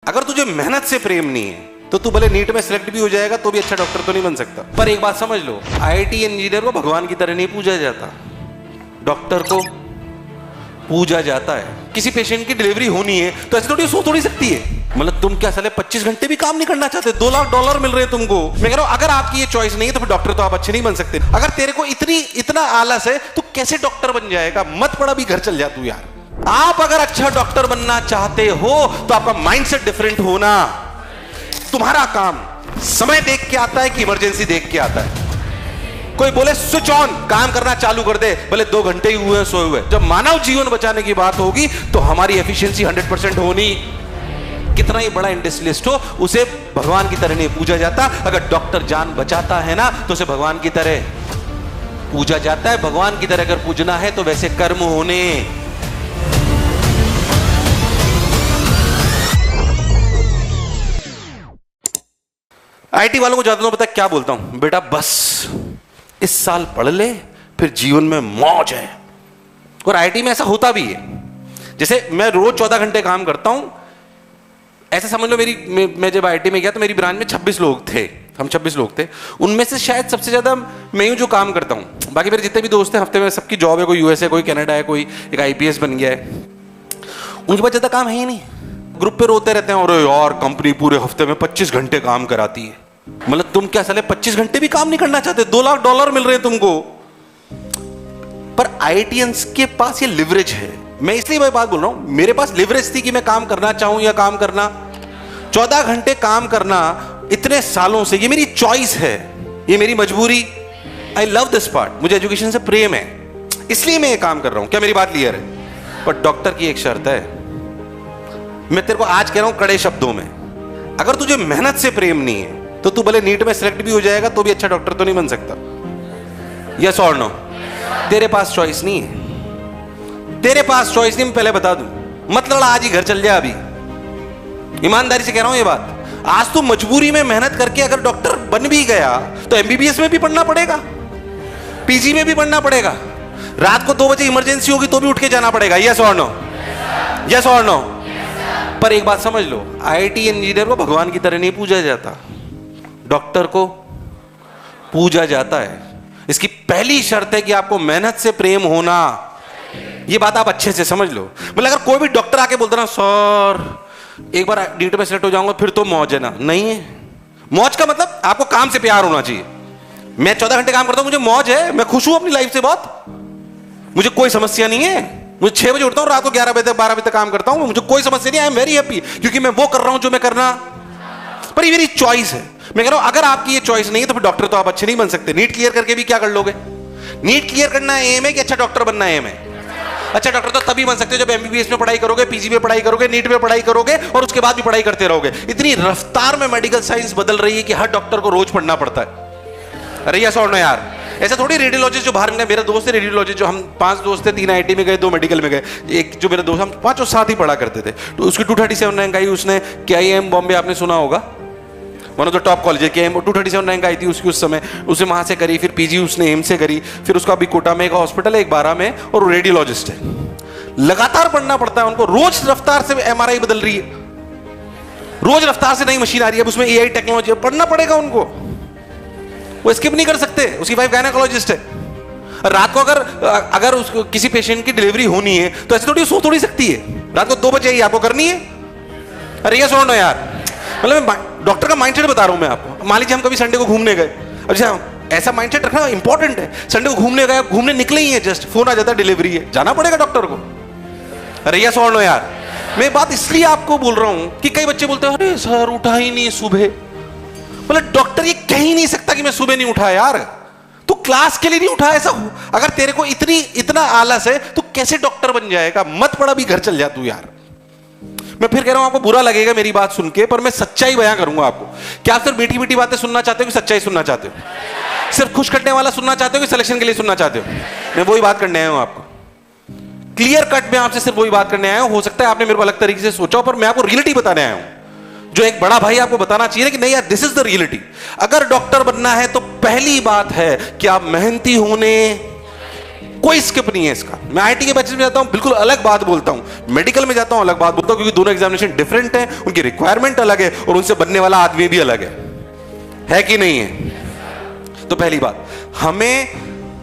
अगर तुझे मेहनत से प्रेम नहीं है तो तू भले नीट में सिलेक्ट भी हो जाएगा तो भी अच्छा डॉक्टर तो नहीं बन सकता। पर एक बात समझ लो, आईआईटी इंजीनियर को भगवान की तरह नहीं पूजा जाता, डॉक्टर को पूजा जाता है। किसी पेशेंट की डिलीवरी होनी है तो ऐसे थोड़ी सो थोड़ी सकती है। मतलब तुम क्या साले 25 घंटे भी काम नहीं करना चाहते? $2 लाख मिल रहे हैं तुमको। मैं कह रहा हूं अगर आपकी ये चॉइस नहीं है तो फिर डॉक्टर तो आप अच्छे नहीं बन सकते। अगर तेरे को इतना आलस है तो कैसे डॉक्टर बन जाएगा? मत पड़ा भी घर चल जा तू यार। आप अगर अच्छा डॉक्टर बनना चाहते हो तो आपका माइंडसेट डिफरेंट होना। तुम्हारा काम समय देख के आता है कि इमरजेंसी देख के आता है? कोई बोले स्विच ऑन, काम करना चालू कर दे, भले 2 घंटे ही हुए सोए हुए। जब मानव जीवन बचाने की बात होगी तो हमारी एफिशिएंसी 100% होनी। कितना ही बड़ा इंडस्ट्रियलिस्ट हो, उसे भगवान की तरह नहीं पूजा जाता। अगर डॉक्टर जान बचाता है ना तो उसे भगवान की तरह पूजा जाता है। भगवान की तरह अगर पूजना है तो वैसे कर्म होने। आईटी वालों को ज्यादा तो पता क्या बोलता हूं, बेटा बस इस साल पढ़ ले फिर जीवन में मौज है। और आईटी में ऐसा होता भी है। जैसे मैं रोज 14 घंटे काम करता हूं, ऐसा समझ लो मैं जब आईटी में गया तो मेरी ब्रांच में 26 लोग थे, हम 26 लोग थे। उनमें से शायद सबसे ज्यादा मैं हूं जो काम करता हूं। बाकी मेरे जितने भी दोस्त हैं हफ्ते में सबकी जॉब है, कोई यूएस है, कोई कनाडा है, कोई एक आईपीएस बन गया है। उनके पास ज्यादा काम है ही नहीं। ग्रुप पे रोते रहते हैं, और यार कंपनी पूरे हफ्ते में 25 घंटे काम कराती है। मतलब तुम क्या साले 25 घंटे भी काम नहीं करना चाहते? $2 लाख मिल रहे हैं तुमको। पर आईआईटियंस के पास ये लिवरेज है। मैं इसलिए वही बात बोल रहा हूं, मेरे पास लिवरेज थी कि मैं काम करना चाहूं या काम करना। 14 घंटे काम करना इतने सालों से ये मेरी चॉइस है, ये मेरी मजबूरी। आई लव दिस पार्ट, मुझे एजुकेशन से प्रेम है, इसलिए मैं ये काम कर रहा हूं। क्या मेरी बात क्लियर है? पर डॉक्टर की एक शर्त है, मैं तेरे को आज कह रहा हूं कड़े शब्दों में, अगर तुझे मेहनत से प्रेम नहीं है तो तू भले नीट में सिलेक्ट भी हो जाएगा तो भी अच्छा डॉक्टर तो नहीं बन सकता। यस और नो? तेरे पास चॉइस नहीं है, तेरे पास चॉइस नहीं। मैं पहले बता दूं, मत लड़ा, आज ही घर चल जा। अभी ईमानदारी से कह रहा हूं ये बात। आज तू मजबूरी में मेहनत करके अगर डॉक्टर बन भी गया तो एमबीबीएस में भी पढ़ना पड़ेगा, पीजी में भी पढ़ना पड़ेगा, रात को 2 बजे इमरजेंसी होगी तो भी उठ के जाना पड़ेगा। यस और नो? यस और नो? पर एक बात समझ लो, आईआईटी इंजीनियर को भगवान की तरह नहीं पूजा जाता, डॉक्टर को पूजा जाता है। इसकी पहली शर्त है कि आपको मेहनत से प्रेम होना। ये बात आप अच्छे से समझ लो। मतलब अगर कोई भी डॉक्टर आके बोलता ना सर एक बार नीट में सेलेक्ट हो जाऊंगा फिर तो मौज है ना, नहीं है। मौज का मतलब आपको काम से प्यार होना चाहिए। मैं 14 घंटे काम करता हूं, मुझे मौज है, मैं खुश हूं अपनी लाइफ से बहुत, मुझे कोई समस्या नहीं है। मुझे 6 बजे उठता हूं, रात को 11 बजे तक 12 बजे तक काम करता हूं, मुझे कोई समस्या नहीं। आई एम वेरी हैप्पी क्योंकि मैं वो कर रहा हूं जो मैं करना। पर ये मेरी चॉइस है। मैं कह रहा हूं अगर आपकी ये चॉइस नहीं है तो फिर डॉक्टर तो आप अच्छे नहीं बन सकते। नीट क्लियर करके भी क्या कर लोगे? नीट क्लियर करना एम है कि अच्छा डॉक्टर बनना एम है? अच्छा डॉक्टर तो तभी बन सकते हो जब एमबीबीएस में पढ़ाई करोगे, पीजी में पढ़ाई करोगे, नीट में पढ़ाई करोगे और उसके बाद भी पढ़ाई करते रहोगे। इतनी रफ्तार में मेडिकल साइंस बदल रही है कि हर डॉक्टर को रोज पढ़ना पड़ता है। अरे यस और नो यार? ऐसा थोड़ी रेडियोलॉजिस्ट जो बाहर गए, मेरा दोस्त है रेडियोलॉजिस्ट, जो हम 5 दोस्त थे, 3 आईटी में गए, 2 मेडिकल में गए। एक जो मेरा दोस्त, हम 5 साथ ही पढ़ा करते थे। तो उसकी 237 रैंक आई। उसने KIM बॉम्बे, आपने सुना होगा, one of the top college है KIM, 237 रैंक आई थी उसकी उस समय। उसने वहां से करी, फिर पीजी उसने एम से करी, फिर उसका अभी कोटा में एक हॉस्पिटल है, एक 12 में, और वो रेडियोलॉजिस्ट है। लगातार पढ़ना पड़ता है उनको, रोज रफ्तार से MRI बदल रही है, रोज रफ्तार से नई मशीन आ रही है, उसमें AI टेक्नोलॉजी, पढ़ना पड़ेगा उनको, वो स्किप नहीं कर सकते। उसकी वाइफ गायनेकोलॉजिस्ट है। रात को अगर उसको किसी पेशेंट की डिलीवरी होनी है तो ऐसे थोड़ी सो थोड़ी सकती है, रात को 2 बजे ही आपको करनी है। अरे ये सुनो यार, मतलब डॉक्टर का माइंडसेट बता रहा हूं मैं आपको। मान लीजिए हम कभी संडे को घूमने गए, अच्छा ऐसा माइंडसेट रखना इंपॉर्टेंट है। संडे को घूमने गए, घूमने निकले ही है, जस्ट फोन आ जाता है डिलीवरी है, जाना पड़ेगा डॉक्टर को। अरे ये सुनो यार, मैं बात इसलिए आपको बोल रहा हूं कि कई बच्चे बोलते हैं अरे सर उठा ही नहीं सुबह। मतलब डॉक्टर ये कह ही नहीं सकता कि मैं सुबह नहीं उठा यार, तू क्लास के लिए नहीं उठा। ऐसा अगर तेरे को इतना आलस है तो कैसे डॉक्टर बन जाएगा? मत पड़ा भी घर चल जा तू यार। मैं फिर कह रहा हूं, आपको बुरा लगेगा मेरी बात सुन के, पर मैं सच्चाई बयां करूंगा आपको। क्या आप सिर्फ मीठी मीठी बातें सुनना चाहते हो कि सच्चाई सुनना चाहते हो? सिर्फ खुश करने वाला सुनना चाहते हो कि सिलेक्शन के लिए सुनना चाहते हो? मैं वही बात करने आया हूं आपको, क्लियर कट में आपसे सिर्फ वही बात करने आया हूं। हो सकता है आपने मेरे को अलग तरीके से सोचा हो, पर मैं आपको रियलिटी बताने आया हूं जो एक बड़ा भाई आपको बताना चाहिए कि नहीं यार, दिस इज द रियलिटी। अगर डॉक्टर बनना है तो पहली बात है कि आप मेहनती होने कोई स्किप नहीं है इसका। मैं आईटी के बैचेस में जाता हूं, बिल्कुल अलग बात बोलता हूं, मेडिकल में जाता हूं, अलग बात बोलता हूं, क्योंकि दोनों एग्जामिनेशन डिफरेंट है, उनकी रिक्वायरमेंट अलग है और उनसे बनने वाला आदमी भी अलग है कि नहीं है? तो पहली बात, हमें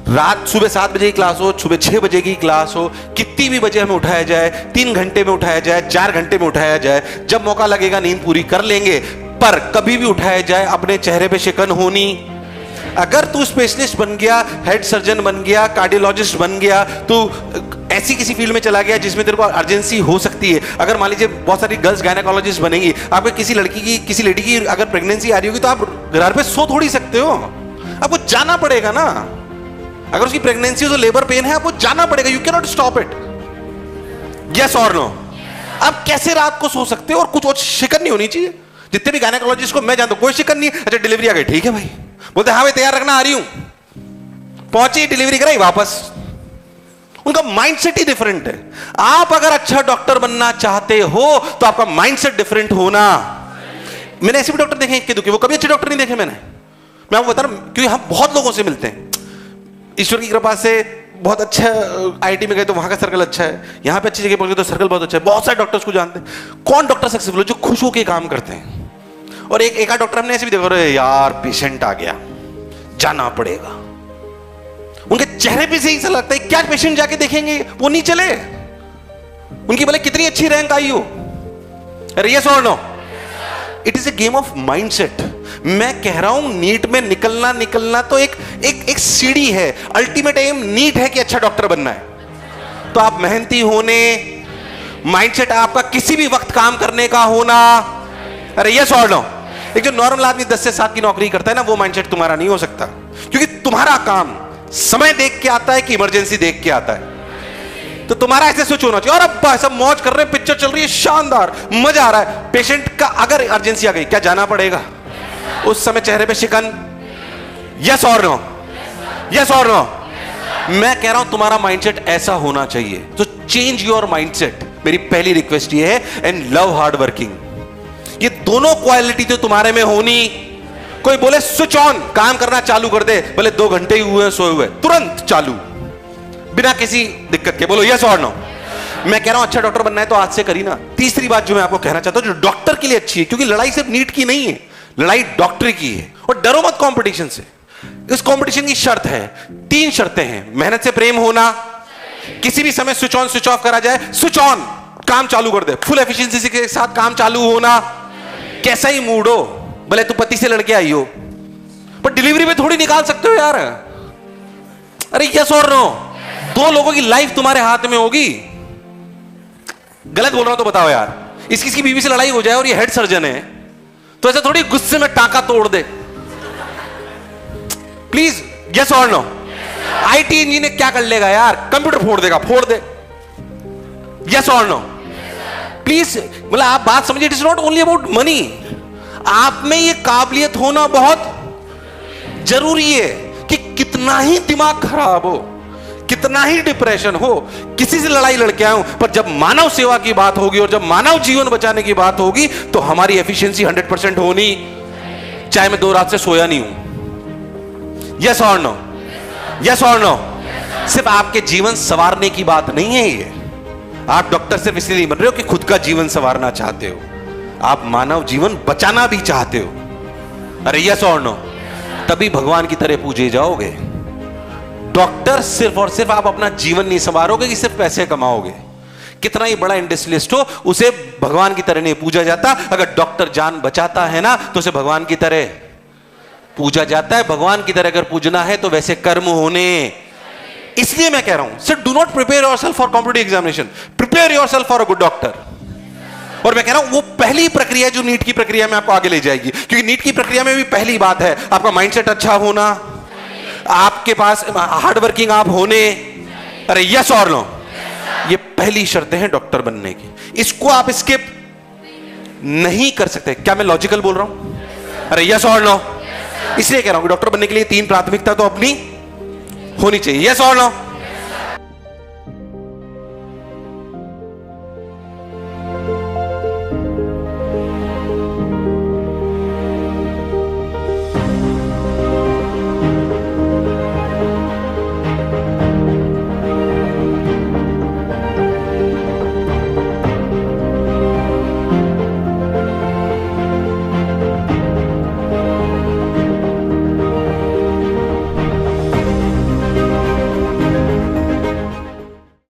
रात सुबह 7 बजे की क्लास हो, सुबह 6 बजे की क्लास हो, कितनी भी बजे हमें उठाया जाए, 3 घंटे में उठाया जाए, 4 घंटे में उठाया जाए, जब मौका लगेगा नींद पूरी कर लेंगे, पर कभी भी उठाया जाए अपने चेहरे पे शिकन होनी। अगर तू स्पेशलिस्ट बन गया, हेड सर्जन बन गया, कार्डियोलॉजिस्ट बन गया, तू ऐसी किसी फील्ड में चला गया जिसमें तेरे को अर्जेंसी हो सकती है, अगर मान लीजिए बहुत सारी गर्ल्स गायनेकोलॉजिस्ट बनेंगी, आपको किसी लड़की की, किसी लेडी की अगर प्रेगनेंसी आ रही होगी, तो आप घर पे सो थोड़ी सकते हो, आपको जाना पड़ेगा ना। अगर उसकी प्रेगनेंसी हो तो लेबर पेन है, आपको जाना पड़ेगा, you can not stop it. Yes और नो? आप कैसे रात को सो सकते हो? और कुछ और शिकन नहीं होनी चाहिए। जितने भी गायनेकोलॉजिस्ट को मैं जानता हूं, कोई शिकन नहीं। अच्छा डिलीवरी आ गई, ठीक है भाई, बोलते हाँ भाई तैयार रखना, आ रही हूं, पहुंची, डिलीवरी कराई, वापस। उनका माइंडसेट ही डिफरेंट है। आप अगर अच्छा डॉक्टर बनना चाहते हो तो आपका माइंडसेट डिफरेंट होना। मैंने ऐसे भी डॉक्टर देखे इक्के दुखे, वो कभी अच्छे डॉक्टर नहीं देखे मैंने। मैं आपको बता रहा हूं, क्योंकि हम बहुत लोगों से मिलते हैं, ईश्वर की कृपा से बहुत अच्छा आईटी में गए तो वहां का सर्कल अच्छा है, यहां पे अच्छी जगह पहुंच गए तो सर्कल बहुत अच्छा है, बहुत सारे डॉक्टर्स को जानते हैं। कौन डॉक्टर सक्सेसफुल है? जो खुश होकर काम करते हैं। और एक आध डॉक्टर हमने ऐसे भी देखा, अरे यार पेशेंट आ गया, जाना पड़ेगा, उनके चेहरे पे से ही ऐसा लगता है क्या पेशेंट जाके देखेंगे, वो नहीं चले, उनकी भले कितनी अच्छी रैंक आई हो। अरे यस और no? It is a game of mindset. मैं कह रहा हूं नीट में निकलना तो एक सीढ़ी है, अल्टीमेट एम नीट है कि अच्छा डॉक्टर बनना है। तो आप मेहनती होने, माइंडसेट आपका किसी भी वक्त काम करने का होना। अरे यस और नो? एक जो नॉर्मल आदमी 10 से 7 की नौकरी करता है ना, वो माइंडसेट तुम्हारा नहीं हो सकता, क्योंकि तुम्हारा काम समय देख के आता है कि इमरजेंसी देख के आता है। तो तुम्हारा ऐसे स्विच होना चाहिए, और अब सब मौज कर रहे हैं, पिक्चर चल रही है, शानदार, मजा आ रहा है। पेशेंट का अगर इमरजेंसी आ गई, क्या जाना पड़ेगा? उस समय चेहरे पे शिकन? यस और नो? यस और नो? मैं कह रहा हूं तुम्हारा माइंडसेट ऐसा होना चाहिए। तो चेंज योर माइंडसेट, मेरी पहली रिक्वेस्ट ये है, एंड लव हार्ड वर्किंग। ये दोनों क्वालिटी तो तुम्हारे में होनी। कोई बोले स्विच ऑन, काम करना चालू कर दे, बोले 2 घंटे ही हुए सोए हुए, तुरंत चालू, बिना किसी दिक्कत के। बोलो यस और नो? मैं कह रहा हूं अच्छा डॉक्टर बनना है तो आज से करी ना। तीसरी बात जो मैं आपको कहना चाहता हूं, जो डॉक्टर के लिए अच्छी है, क्योंकि लड़ाई सिर्फ नीट की नहीं है, लड़ाई डॉक्टर की है। और डरो मत कंपटीशन से। इस कंपटीशन की शर्त है, 3 शर्तें हैं। मेहनत से प्रेम होना, किसी भी समय स्विच ऑन स्विच ऑफ करा जाए, स्विच ऑन, काम चालू कर दे, फुल एफिशिएंसी के साथ काम चालू होना, कैसा ही मूड हो, भले तू पति से लड़के आई हो, पर डिलीवरी में थोड़ी निकाल सकते हो यार। अरे यस और नो? 2 लोगों की लाइफ तुम्हारे हाथ में होगी। गलत बोल रहा हूं तो बताओ यार। इसकी बीवी से लड़ाई हो जाए और ये हेड सर्जन है, तो ऐसा थोड़ी गुस्से में टाका तोड़ दे। प्लीज यस और नो? आईटी इंजीनियर क्या कर लेगा यार? कंप्यूटर फोड़ देगा, फोड़ दे। यस और नो? प्लीज, मतलब आप बात समझिए, it is not only about money. आप में ये काबिलियत होना बहुत जरूरी है कि कितना ही दिमाग खराब हो, कितना ही डिप्रेशन हो, किसी से लड़ाई लड़के आऊं, पर जब मानव सेवा की बात होगी और जब मानव जीवन बचाने की बात होगी, तो हमारी एफिशिएंसी 100% होनी, चाहे मैं 2 रात से सोया नहीं हूं। यस और नो? यस और नो? सिर्फ आपके जीवन संवारने की बात नहीं है ये। आप डॉक्टर सिर्फ इसलिए नहीं बन रहे हो कि खुद का जीवन संवारना चाहते हो, आप मानव जीवन बचाना भी चाहते हो। अरे यस और नो? तभी भगवान की तरह पूजे जाओगे। डॉक्टर सिर्फ और सिर्फ आप अपना जीवन नहीं संवारोगे कि सिर्फ पैसे कमाओगे। कितना ही बड़ा इंडस्ट्रियलिस्ट हो, उसे भगवान की तरह नहीं पूजा जाता। अगर डॉक्टर जान बचाता है ना, तो उसे भगवान की तरह पूजा जाता है। भगवान की तरह अगर पूजना है तो वैसे कर्म होने। इसलिए मैं कह रहा हूं, sir do not prepare yourself for competitive examination, prepare yourself for a good doctor. और मैं कह रहा हूं वो पहली प्रक्रिया जो नीट की प्रक्रिया में आपको आगे ले जाएगी, क्योंकि नीट की प्रक्रिया में भी पहली बात है आपका माइंडसेट अच्छा होना, आपके पास हार्ड वर्किंग आप होने। अरे यस और नो? ये पहली शर्तें हैं डॉक्टर बनने की। इसको आप स्किप नहीं कर सकते। क्या मैं लॉजिकल बोल रहा हूं? अरे यस और नो? इसलिए कह रहा हूं कि डॉक्टर बनने के लिए 3 प्राथमिकता तो अपनी होनी चाहिए। यस और नो?